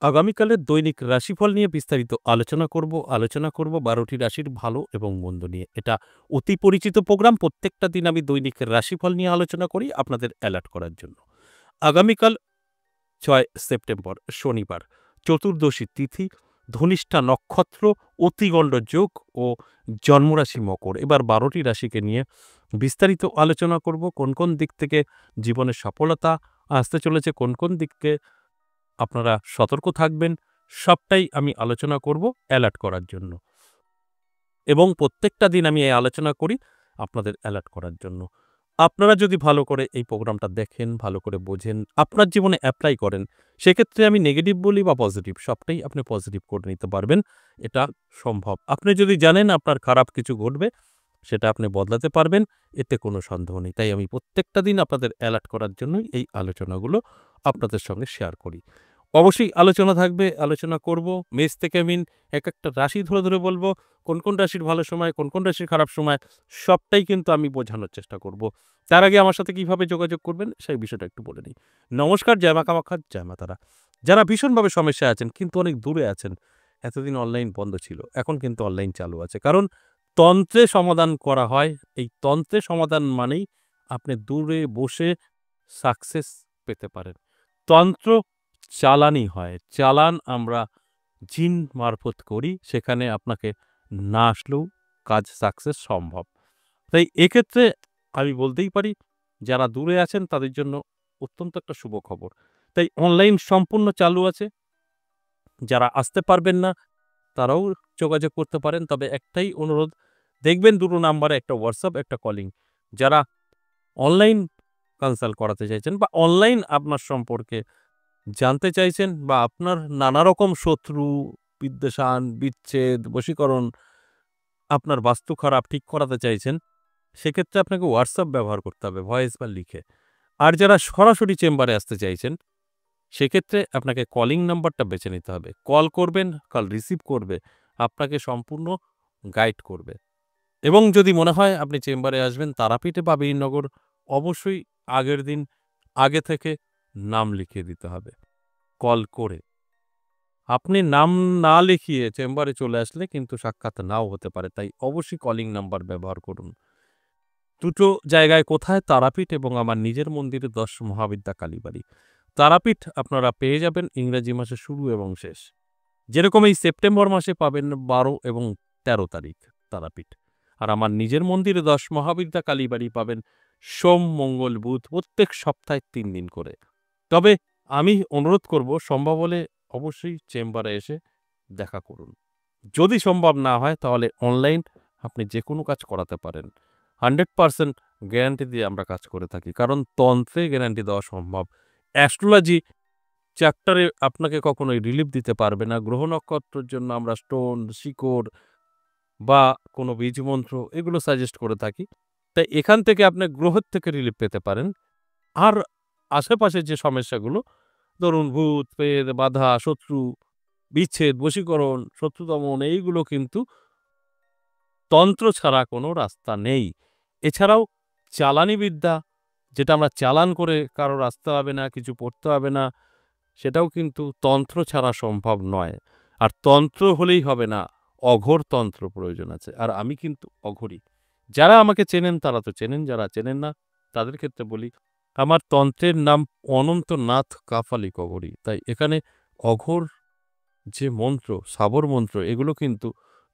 আগামীকালের দৈনিক রাশিফল নিয়ে বিস্তারিত আলোচনা করব ১২টি রাশির ভালো এবং মন্দ নিয়ে। এটা অতি পরিচিত প্রোগ্রাম। প্রত্যেকটা দিন আমি দৈনিক রাশিফল নিয়ে আলোচনা করি আপনাদের অ্যালার্ট করার জন্য। আগামীকাল ৬ সেপ্টেম্বর শনিবার, চতুর্দশী তিথি, ধনিষ্ঠা নক্ষত্র, অতিগণ্ড যোগ ও জন্মরাশি মকর। এবার ১২টি রাশিকে নিয়ে বিস্তারিত আলোচনা করব। কোন কোন দিক থেকে জীবনে সফলতা আসতে চলেছে, কোন কোন দিকে আপনারা সতর্ক থাকবেন, সবটাই আমি আলোচনা করব অ্যালার্ট করার জন্য। এবং প্রত্যেকটা দিন আমি এই আলোচনা করি আপনাদের অ্যালার্ট করার জন্য। আপনারা যদি ভালো করে এই প্রোগ্রামটা দেখেন, ভালো করে বোঝেন, আপনার জীবনে অ্যাপ্লাই করেন, সেক্ষেত্রে আমি নেগেটিভ বলি বা পজিটিভ, সবটাই আপনি পজিটিভ করে নিতে পারবেন। এটা সম্ভব। আপনি যদি জানেন আপনার খারাপ কিছু ঘটবে, সেটা আপনি বদলাতে পারবেন, এতে কোনো সন্দেহ নেই। তাই আমি প্রত্যেকটা দিন আপনাদের অ্যালার্ট করার জন্যই এই আলোচনাগুলো আপনাদের সঙ্গে শেয়ার করি। অবশ্যই আলোচনা থাকবে, আলোচনা করব। মেষ থেকে মিন এক একটা রাশি ধরে ধরে বলবো, কোন কোন রাশির ভালো সময়, কোন কোন রাশির খারাপ সময়, সবটাই কিন্তু আমি বোঝানোর চেষ্টা করব। তার আগে আমার সাথে কিভাবে যোগাযোগ করবেন সেই বিষয়টা একটু বলে নিই। নমস্কার, জয় মা কামাখ্যা, জয় মা তারা। যারা ভীষণভাবে সমস্যায় আছেন কিন্তু অনেক দূরে আছেন, এতদিন অনলাইন বন্ধ ছিল, এখন কিন্তু অনলাইন চালু আছে। কারণ তন্ত্রে সমাধান করা হয়। এই তন্ত্রে সমাধান মানেই আপনি দূরে বসে সাকসেস পেতে পারেন। তন্ত্র চালানই হয়। চালান আমরা জিন মারফত করি, সেখানে আপনাকে না আসলেও কাজ সাকসেস সম্ভব। তাই এক্ষেত্রে আমি বলতেই পারি, যারা দূরে আছেন তাদের জন্য অত্যন্ত একটা শুভ খবর। তাই অনলাইন সম্পূর্ণ চালু আছে। যারা আসতে পারবেন না তারাও যোগাযোগ করতে পারেন। তবে একটাই অনুরোধ, দেখবেন দুটো নাম্বারে, একটা হোয়াটসঅ্যাপ, একটা কলিং। যারা অনলাইন কনসাল্ট করাতে চাইছেন বা অনলাইন আপনার সম্পর্কে জানতে চাইছেন বা আপনার নানা রকম শত্রু, বিদ্বেষান, বিচ্ছেদ, বশীকরণ, আপনার বাস্তু খারাপ ঠিক করাতে চাইছেন, সেক্ষেত্রে আপনাকে হোয়াটসঅ্যাপ ব্যবহার করতে হবে, ভয়েস বা লিখে। আর যারা সরাসরি চেম্বারে আসতে চাইছেন, সেক্ষেত্রে আপনাকে কলিং নাম্বারটা বেছে নিতে হবে। কল করবেন, কল রিসিভ করবে, আপনাকে সম্পূর্ণ গাইড করবে। এবং যদি মনে হয় আপনি চেম্বারে আসবেন তারাপীঠে বা বীরনগর, অবশ্যই আগের দিন আগে থেকে নাম লিখিয়ে দিতে হবে কল করে। আপনি নাম না লিখিয়ে চেম্বারে চলে আসলে কিন্তু সাক্ষাৎ নাও হতে পারে। তাই অবশ্যই কলিং নাম্বার ব্যবহার করুন। দুটো জায়গায় কোথায়? তারাপীঠ এবং আমার নিজের মন্দিরে ১০ মহাবিদ্যা কালীবাড়ি। তারাপীঠ আপনারা পেয়ে যাবেন ইংরেজি মাসের শুরু এবং শেষ। যেরকম এই সেপ্টেম্বর মাসে পাবেন ১২ এবং ১৩ তারিখ তারাপীঠ। আর আমার নিজের মন্দিরে ১০ মহাবিদ্যা কালীবাড়ি পাবেন সোম, মঙ্গল, বুধ, প্রত্যেক সপ্তাহে ৩ দিন করে। তবে আমি অনুরোধ করব, সম্ভব হলে অবশ্যই চেম্বারে এসে দেখা করুন। যদি সম্ভব না হয় তাহলে অনলাইন আপনি যে কোনো কাজ করাতে পারেন। 100% গ্যারান্টি দিয়ে আমরা কাজ করে থাকি। কারণ তন্ত্রে গ্যারান্টি দেওয়া সম্ভব। অ্যাস্ট্রোলজি চ্যাপ্টারে আপনাকে কখনোই রিলিফ দিতে পারবে না। গ্রহ নক্ষত্রের জন্য আমরা স্টোন, শিকড় বা কোনো বীজমন্ত্র এগুলো সাজেস্ট করে থাকি। তাই এখান থেকে আপনি গ্রহের থেকে রিলিফ পেতে পারেন। আর আশেপাশের যে সমস্যাগুলো, ধরুন ভূত, প্রেত, বাধা, শত্রু, বিচ্ছেদ, বশীকরণ, শত্রু দমন, এইগুলো কিন্তু তন্ত্র ছাড়া কোনো রাস্তা নেই। এছাড়াও চালানি বিদ্যা, যেটা আমরা চালান করে কারোর আসতে হবে না, কিছু পড়তে হবে না, সেটাও কিন্তু তন্ত্র ছাড়া সম্ভব নয়। আর তন্ত্র হলেই হবে না, অঘোর তন্ত্র প্রয়োজন আছে। আর আমি কিন্তু অঘোরই। যারা আমাকে চেনেন তারা তো চেনেন, যারা চেনেন না তাদের ক্ষেত্রে বলি, আমার তন্ত্রের নাম অনন্তনাথ কাপালিক অঘোরী। তাই এখানে অঘোর যে মন্ত্র, সাবর মন্ত্র, এগুলো কিন্তু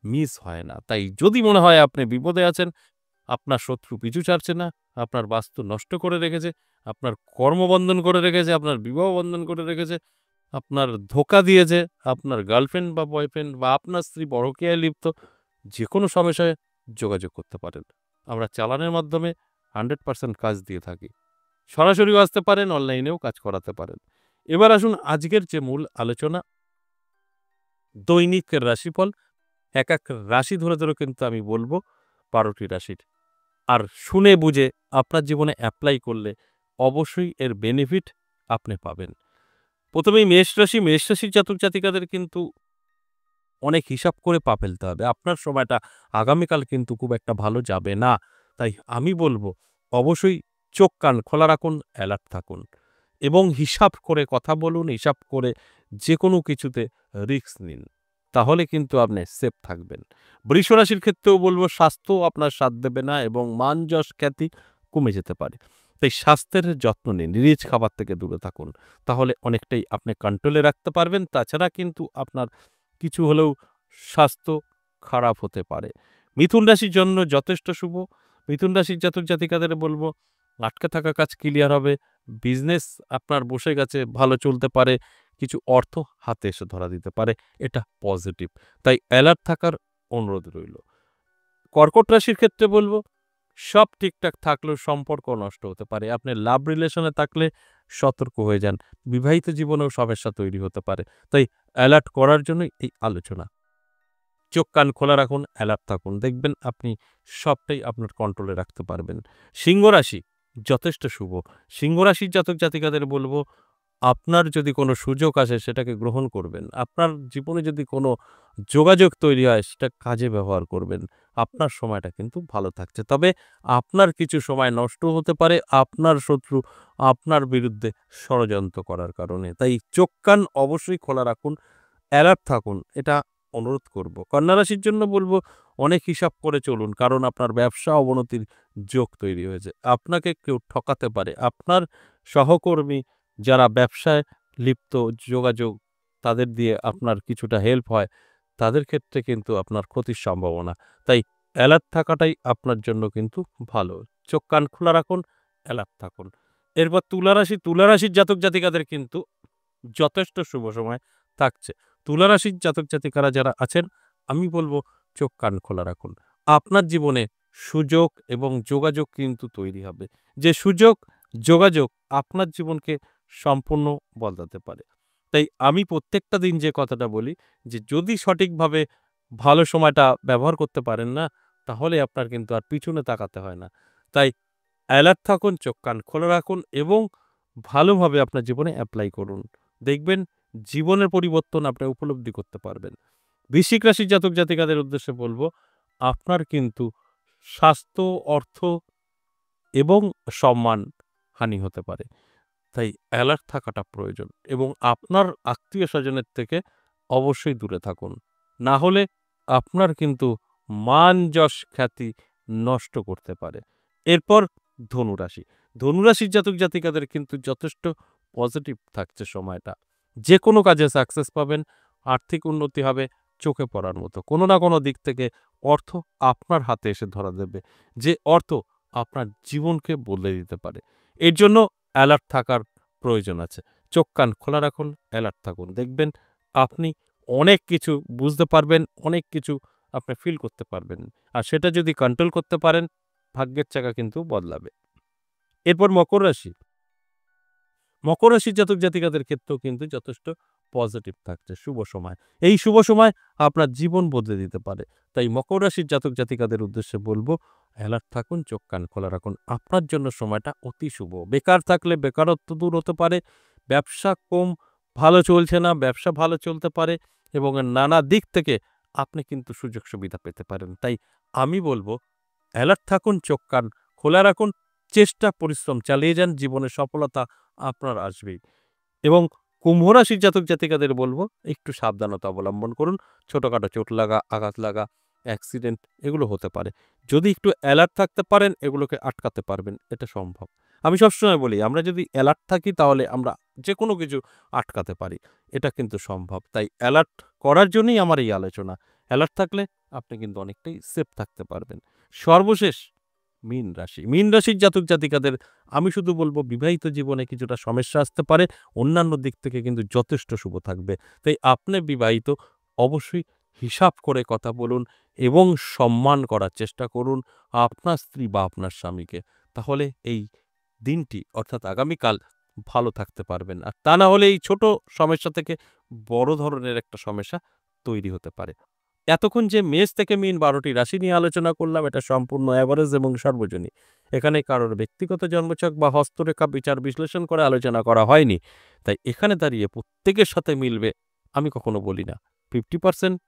মিস হয় না। তাই যদি মনে হয় আপনি বিপদে আছেন, আপনার শত্রু পিছু ছাড়ছে না, আপনার বাস্তু নষ্ট করে রেখেছে, আপনার কর্মবন্ধন করে রেখেছে, আপনার বিবাহ বন্ধন করে রেখেছে, আপনার ধোঁকা দিয়েছে, আপনার গার্লফ্রেন্ড বা বয়ফ্রেন্ড বা আপনার স্ত্রী পরকীয়ায় লিপ্ত, যে কোনো সমস্যায় যোগাযোগ করতে পারেন। আমরা চালানের মাধ্যমে 100% কাজ দিয়ে থাকি। সরাসরিও আসতে পারেন, অনলাইনেও কাজ করাতে পারেন। এবার আসুন আজকের যে মূল আলোচনা, দৈনিক রাশিফল। এক এক রাশি ধরে ধরে কিন্তু আমি বলবো ১২টি রাশির। আর শুনে বুঝে আপনার জীবনে অ্যাপ্লাই করলে অবশ্যই এর বেনিফিট আপনি পাবেন। প্রথমেই মেষ রাশি। মেষ রাশির জাতক জাতিকাদের কিন্তু অনেক হিসাব করে পা ফেলতে হবে। আপনার সময়টা আগামীকাল কিন্তু খুব একটা ভালো যাবে না। তাই আমি বলবো, অবশ্যই চোখ কান খোলা রাখুন, অ্যালার্ট থাকুন এবং হিসাব করে কথা বলুন, হিসাব করে যে কোনো কিছুতে রিস্ক নিন, তাহলে কিন্তু আপনি সেফ থাকবেন। বৃষ রাশির ক্ষেত্রেও বলব স্বাস্থ্য আপনার সাথ দেবে না এবং মান যশ খ্যাতি কমে যেতে পারে। তাই স্বাস্থ্যের যত্ন নিন, রিচ খাবার থেকে দূরে থাকুন, তাহলে অনেকটাই আপনি কন্ট্রোলে রাখতে পারবেন। তাছাড়া কিন্তু আপনার কিছু হলেও স্বাস্থ্য খারাপ হতে পারে। মিথুন রাশির জন্য যথেষ্ট শুভ। মিথুন রাশির জাতক জাতিকাদের বলব আটকে থাকা কাজ ক্লিয়ার হবে, বিজনেস আপনার বসে গেছে ভালো চলতে পারে, কিছু অর্থ হাতে এসে ধরা দিতে পারে, এটা পজিটিভ। তাই অ্যালার্ট থাকার অনুরোধ রইল। কর্কট রাশির ক্ষেত্রে বলব সব ঠিকঠাক থাকলেও সম্পর্ক নষ্ট হতে পারে। আপনি লাভ রিলেশনে থাকলে সতর্ক হয়ে যান। বিবাহিত জীবনেও সমস্যা তৈরি হতে পারে। তাই অ্যালার্ট করার জন্যই এই আলোচনা। চোখ কান খোলা রাখুন, অ্যালার্ট থাকুন। দেখবেন আপনি সবটাই আপনার কন্ট্রোলে রাখতে পারবেন। সিংহ রাশি যথেষ্ট শুভ। সিংহ রাশির জাতক জাতিকাদের বলব আপনার যদি কোনো সুযোগ আসে সেটাকে গ্রহণ করবেন। আপনার জীবনে যদি কোনো যোগাযোগ তৈরি হয় সেটা কাজে ব্যবহার করবেন। আপনার সময়টা কিন্তু ভালো থাকছে। তবে আপনার কিছু সময় নষ্ট হতে পারে আপনার শত্রু আপনার বিরুদ্ধে ষড়যন্ত্র করার কারণে। তাই চোখ কান অবশ্যই খোলা রাখুন, অ্যালার্ট থাকুন। এটা অনুরোধ করব। কন্যা রাশির জন্য বলব অনেক হিসাব করে চলুন, কারণ আপনার ব্যবসা অবনতির যোগ তৈরি হয়েছে। আপনাকে কেউ ঠকাতে পারে। আপনার সহকর্মী যারা ব্যবসায় লিপ্ত, যোগাযোগ তাদের দিয়ে আপনার কিছুটা হেল্প হয়, তাদের ক্ষেত্রে কিন্তু আপনার ক্ষতির সম্ভাবনা। তাই অ্যালার্ট থাকাটাই আপনার জন্য কিন্তু ভালো। চোখ কান খোলা রাখুন, অ্যালার্ট থাকুন। এরপর তুলা রাশি। তুলা রাশির জাতক জাতিকাদের কিন্তু যথেষ্ট শুভ সময় থাকছে। তুলা রাশির জাতক জাতিকারা যারা আছেন, আমি বলব চোখ কান খোলা রাখুন। আপনার জীবনে সুযোগ এবং যোগাযোগ কিন্তু তৈরি হবে। যে সুযোগ, যোগাযোগ আপনার জীবনকে সম্পূর্ণ বদলাতে পারে। তাই আমি প্রত্যেকটা দিন যে কথাটা বলি যে যদি সঠিকভাবে ভালো সময়টা ব্যবহার করতে পারেন না, তাহলে আপনার কিন্তু আর পিছনে তাকাতে হয় না। তাই অ্যালার্ট থাকুন, চোখ কান খোলা রাখুন এবং ভালোভাবে আপনার জীবনে এপ্লাই করুন। দেখবেন জীবনের পরিবর্তন আপনি উপলব্ধি করতে পারবেন। বৃশ্চিক রাশির জাতক জাতিকাদের উদ্দেশ্যে বলব আপনার কিন্তু স্বাস্থ্য, অর্থ এবং সম্মান হানি হতে পারে। তাই অ্যালার্ট থাকাটা প্রয়োজন এবং আপনার আত্মীয়-স্বজনের থেকে অবশ্যই দূরে থাকুন। না হলে আপনার কিন্তু মান, যশ, খ্যাতি নষ্ট করতে পারে। এরপর ধনুরাশি। ধনুরাশির জাতক জাতিকাদের কিন্তু যথেষ্ট পজিটিভ থাকছে সময়টা। যেকোনো কাজে সাকসেস পাবেন, আর্থিক উন্নতি হবে চোখে পড়ার মতো। কোনো না কোনো দিক থেকে অর্থ আপনার হাতে এসে ধরা দেবে। যে অর্থ আপনার জীবনকে বদলে দিতে পারে। এর জন্য অ্যালার্ট থাকার প্রয়োজন আছে। চোখ কান খোলা রাখুন, অ্যালার্ট থাকুন। দেখবেন আপনি অনেক কিছু বুঝতে পারবেন, অনেক কিছু আপনি ফিল করতে পারবেন। আর সেটা যদি কন্ট্রোল করতে পারেন, ভাগ্যের চাকা কিন্তু বদলাবে। এরপর মকর রাশি। মকর রাশির জাতক জাতিকাদের ক্ষেত্রেও কিন্তু যথেষ্ট পজিটিভ থাকছে শুভ সময়। এই শুভ সময় আপনার জীবন বদলে দিতে পারে। তাই মকর রাশির জাতক জাতিকাদের উদ্দেশ্যে বলব অ্যালার্ট থাকুন, চোখ কান খোলা রাখুন। আপনার জন্য সময়টা অতি শুভ। বেকার থাকলে বেকারত্ব দূর হতে পারে। ব্যবসা কম ভালো চলছে না, ব্যবসা ভালো চলতে পারে এবং নানা দিক থেকে আপনি কিন্তু সুযোগ সুবিধা পেতে পারেন। তাই আমি বলব অ্যালার্ট থাকুন, চোখ কান খোলা রাখুন, চেষ্টা পরিশ্রম চালিয়ে যান, জীবনে সফলতা আপনার আসবেই। এবং কুম্ভ রাশির জাতক জাতিকাদের বলব একটু সাবধানতা অবলম্বন করুন। ছোটখাটো চোট লাগা, আঘাত লাগা, অ্যাক্সিডেন্ট এগুলো হতে পারে। যদি একটু অ্যালার্ট থাকতে পারেন এগুলোকে আটকাতে পারবেন। এটা সম্ভব। আমি সবসময় বলি আমরা যদি অ্যালার্ট থাকি তাহলে আমরা যেকোনো কিছু আটকাতে পারি। এটা কিন্তু সম্ভব। তাই অ্যালার্ট করার জন্যই আমার এই আলোচনা। অ্যালার্ট থাকলে আপনি কিন্তু অনেকটাই সেফ থাকতে পারবেন। সর্বশেষ মীন রাশি। মীন রাশির জাতক জাতিকাদের আমি শুধু বলব বিবাহিত জীবনে কিছুটা সমস্যা আসতে পারে। অন্যান্য দিক থেকে কিন্তু যথেষ্ট শুভ থাকবে। তাই আপনি বিবাহিত অবশ্যই হিসাব করে কথা বলুন এবং সম্মান করার চেষ্টা করুন আপনার স্ত্রী বা আপনার স্বামীকে। তাহলে এই দিনটি অর্থাৎ আগামীকাল ভালো থাকতে পারবেন। আর তা না হলে এই ছোট সমস্যা থেকে বড় ধরনের একটা সমস্যা তৈরি হতে পারে। এতক্ষণ যে মেষ থেকে মীন ১২টি রাশি নিয়ে আলোচনা করলাম এটা সম্পূর্ণ এভারেজ এবং সর্বজনীন। এখানে কারোর ব্যক্তিগত জন্মছক বা হস্তরেখা বিচার বিশ্লেষণ করে আলোচনা করা হয়নি। তাই এখানে দাঁড়িয়ে প্রত্যেকের সাথে মিলবে আমি কখনো বলি না। 50%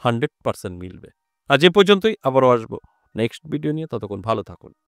100% মিলবে। আজ এ পর্যন্তই, আবারও আসবো নেক্সট ভিডিও নিয়ে। ততক্ষণ ভালো থাকুন।